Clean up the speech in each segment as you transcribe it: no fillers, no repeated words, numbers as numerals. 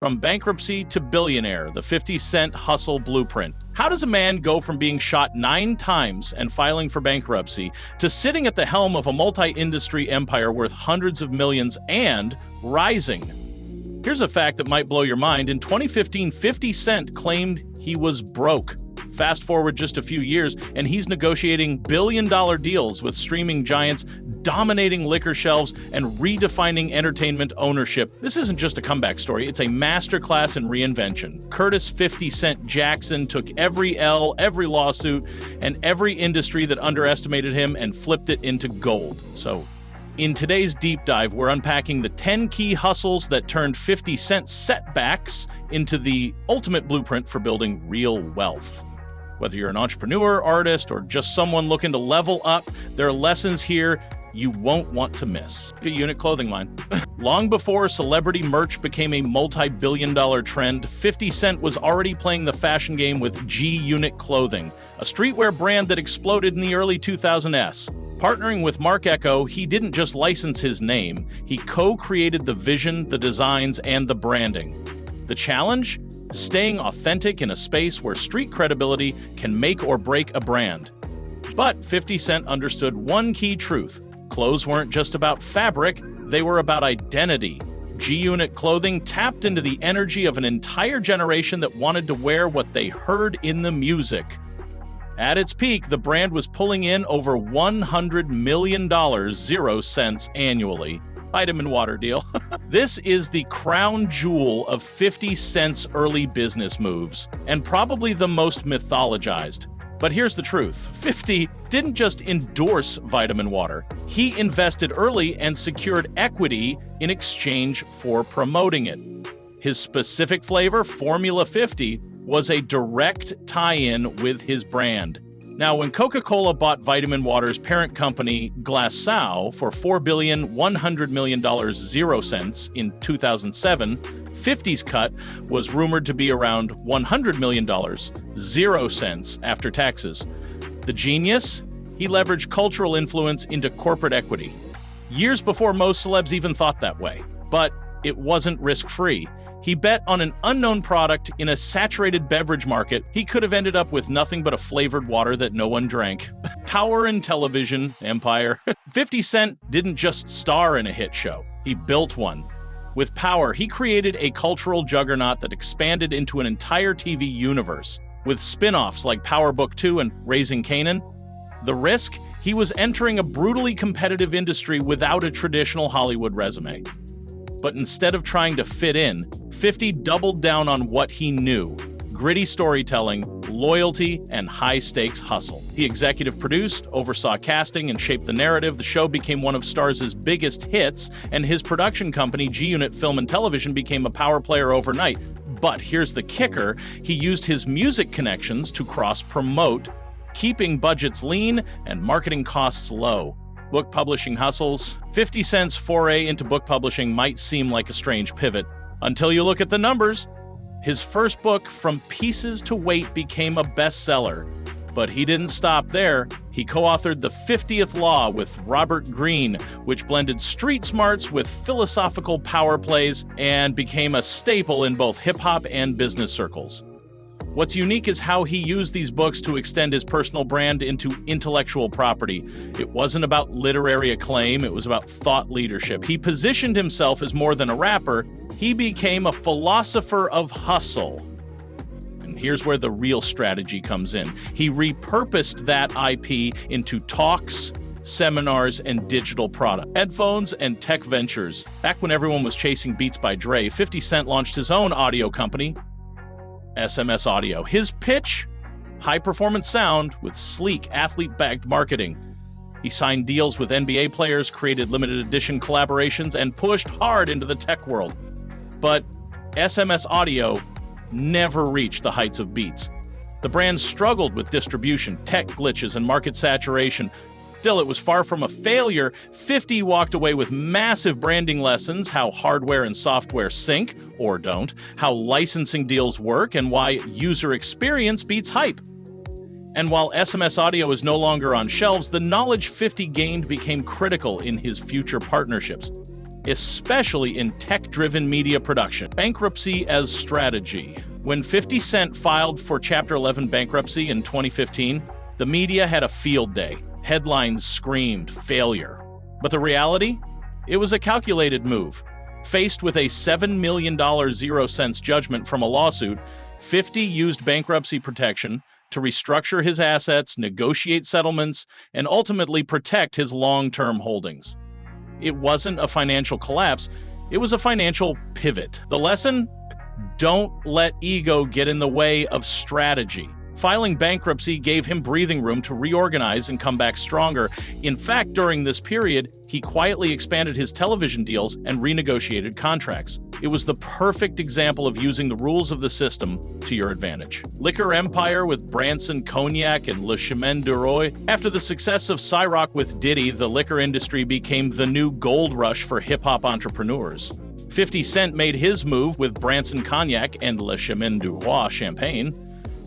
From Bankruptcy to Billionaire, the 50-cent hustle blueprint. How does a man go from being shot 9 times and filing for bankruptcy to sitting at the helm of a multi-industry empire worth hundreds of millions and rising? Here's a fact that might blow your mind. In 2015, 50 Cent claimed he was broke. Fast forward just a few years, and he's negotiating billion-dollar deals with streaming giants, dominating liquor shelves, and redefining entertainment ownership. This isn't just a comeback story, it's a masterclass in reinvention. Curtis 50 Cent Jackson took every L, every lawsuit, and every industry that underestimated him and flipped it into gold. So, in today's deep dive, we're unpacking the 10 key hustles that turned 50 Cent setbacks into the ultimate blueprint for building real wealth. Whether you're an entrepreneur, artist, or just someone looking to level up, there are lessons here you won't want to miss. A Gunit Clothing line. Long before celebrity merch became a multi-billion-dollar trend, 50 Cent was already playing the fashion game with Gunit Clothing, a streetwear brand that exploded in the early 2000s. Partnering with m.reck, he didn't just license his name, he co-created the vision, the designs, and the branding. The challenge? Staying authentic in a space where street credibility can make or break a brand. But 50 Cent understood one key truth. Clothes weren't just about fabric, they were about identity. Gunit Clothing tapped into the energy of an entire generation that wanted to wear what they heard in the music. At its peak, the brand was pulling in over $100 million, 0 cents annually. Vitamin water deal. This is the crown jewel of 50 Cent's early business moves, and probably the most mythologized. But here's the truth. 50 didn't just endorse vitamin water. He invested early and secured equity in exchange for promoting it. His specific flavor, Formula 50, was a direct tie-in with his brand. Now, when Coca-Cola bought Vitamin Water's parent company, Glassau, for $4.1 billion, 0 cents in 2007, 50's cut was rumored to be around $100 million, 0 cents after taxes. The genius? He leveraged cultural influence into corporate equity. Years before most celebs even thought that way. But it wasn't risk-free. He bet on an unknown product in a saturated beverage market. He could have ended up with nothing but a flavored water that no one drank. Power and television empire. 50 Cent didn't just star in a hit show. He built one. With Power, he created a cultural juggernaut that expanded into an entire TV universe. With spin-offs like Power Book 2 and Raising Kanan. The risk? He was entering a brutally competitive industry without a traditional Hollywood resume. But instead of trying to fit in, 50 doubled down on what he knew: gritty storytelling, loyalty, and high-stakes hustle. He executive produced, oversaw casting, and shaped the narrative. The show became one of Starz's biggest hits, and his production company, Gunit Film and Television, became a power player overnight. But here's the kicker: he used his music connections to cross-promote, keeping budgets lean and marketing costs low. Book publishing hustles. 50 Cent's foray into book publishing might seem like a strange pivot, until you look at the numbers. His first book, From Pieces to Weight, became a bestseller. But he didn't stop there. He co-authored The 50th Law with Robert Greene, which blended street smarts with philosophical power plays and became a staple in both hip-hop and business circles. What's unique is how he used these books to extend his personal brand into intellectual property. It wasn't about literary acclaim, it was about thought leadership. He positioned himself as more than a rapper, he became a philosopher of hustle. And here's where the real strategy comes in. He repurposed that IP into talks, seminars, and digital product, headphones, and tech ventures. Back when everyone was chasing Beats by Dre, 50 Cent launched his own audio company, SMS Audio. His pitch? High-performance sound with sleek, athlete-backed marketing. He signed deals with NBA players, created limited edition collaborations, and pushed hard into the tech world. But SMS Audio never reached the heights of Beats. The brand struggled with distribution, tech glitches, and market saturation. Still, it was far from a failure. 50 walked away with massive branding lessons: how hardware and software sync, or don't, how licensing deals work, and why user experience beats hype. And while SMS Audio is no longer on shelves, the knowledge 50 gained became critical in his future partnerships. especially in tech-driven media production. Bankruptcy as strategy. When 50 Cent filed for Chapter 11 bankruptcy in 2015, the media had a field day. Headlines screamed failure. But the reality? It was a calculated move. Faced with a $7 million 0-cents judgment from a lawsuit, 50 used bankruptcy protection to restructure his assets, negotiate settlements, and ultimately protect his long-term holdings. It wasn't a financial collapse, it was a financial pivot. The lesson? Don't let ego get in the way of strategy. Filing bankruptcy gave him breathing room to reorganize and come back stronger. In fact, during this period, he quietly expanded his television deals and renegotiated contracts. It was the perfect example of using the rules of the system to your advantage. Liquor empire with Branson Cognac and Le Chemin du Roi. After the success of Ciroc with Diddy, the liquor industry became the new gold rush for hip-hop entrepreneurs. 50 Cent made his move with Branson Cognac and Le Chemin du Roi champagne.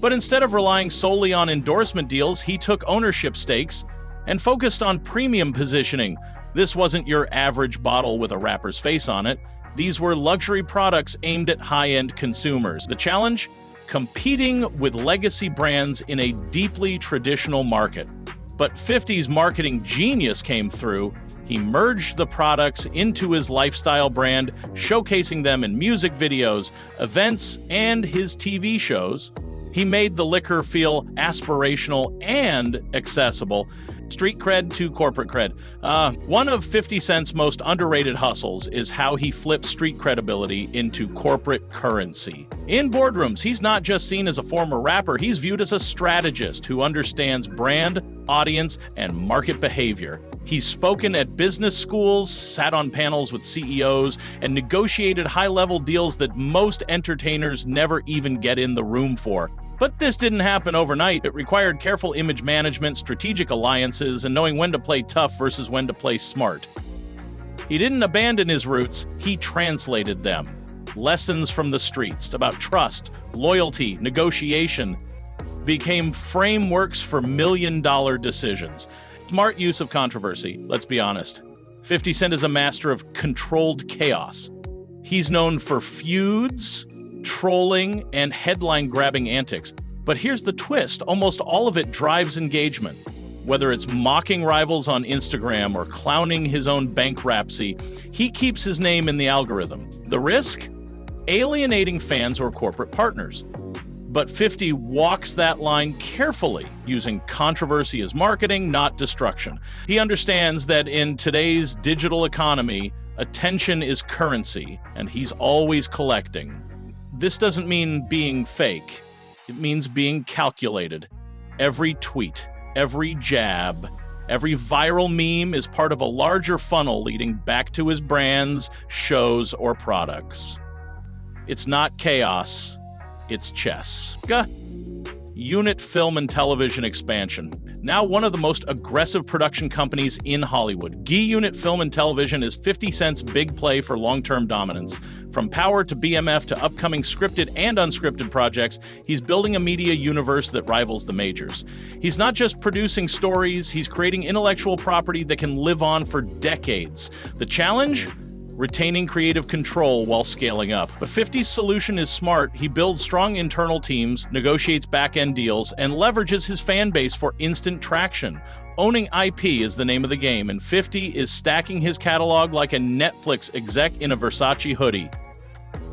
But instead of relying solely on endorsement deals, he took ownership stakes and focused on premium positioning. This wasn't your average bottle with a rapper's face on it. These were luxury products aimed at high-end consumers. The challenge? Competing with legacy brands in a deeply traditional market. But 50's marketing genius came through. He merged the products into his lifestyle brand, showcasing them in music videos, events, and his TV shows. He made the liquor feel aspirational and accessible. Street cred to corporate cred. One of 50 Cent's most underrated hustles is how he flipped street credibility into corporate currency. In boardrooms, he's not just seen as a former rapper, he's viewed as a strategist who understands brand, audience, and market behavior. He's spoken at business schools, sat on panels with CEOs, and negotiated high-level deals that most entertainers never even get in the room for. But this didn't happen overnight. It required careful image management, strategic alliances, and knowing when to play tough versus when to play smart. He didn't abandon his roots, he translated them. Lessons from the streets about trust, loyalty, negotiation became frameworks for million-dollar decisions. Smart use of controversy, let's be honest. 50 Cent is a master of controlled chaos. He's known for feuds, trolling, and headline-grabbing antics. But here's the twist, almost all of it drives engagement. Whether it's mocking rivals on Instagram or clowning his own bankruptcy, he keeps his name in the algorithm. The risk? Alienating fans or corporate partners. But 50 walks that line carefully, using controversy as marketing, not destruction. He understands that in today's digital economy, attention is currency, and he's always collecting. This doesn't mean being fake. It means being calculated. Every tweet, every jab, every viral meme is part of a larger funnel leading back to his brands, shows, or products. It's not chaos. It's chess. Gunit Film and Television expansion. Now one of the most aggressive production companies in Hollywood. Gunit Film and Television is 50 Cent's big play for long-term dominance. From Power to BMF to upcoming scripted and unscripted projects, he's building a media universe that rivals the majors. He's not just producing stories, he's creating intellectual property that can live on for decades. The challenge? Retaining creative control while scaling up. But 50's solution is smart. He builds strong internal teams, negotiates back-end deals, and leverages his fan base for instant traction. Owning IP is the name of the game, and 50 is stacking his catalog like a Netflix exec in a Versace hoodie.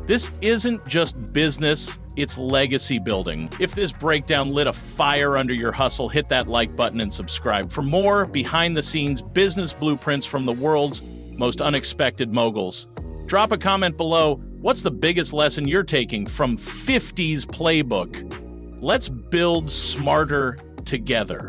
This isn't just business, it's legacy building. If this breakdown lit a fire under your hustle, hit that like button and subscribe. For more behind-the-scenes business blueprints from the world's most unexpected moguls. Drop a comment below. What's the biggest lesson you're taking from 50's playbook? Let's build smarter together.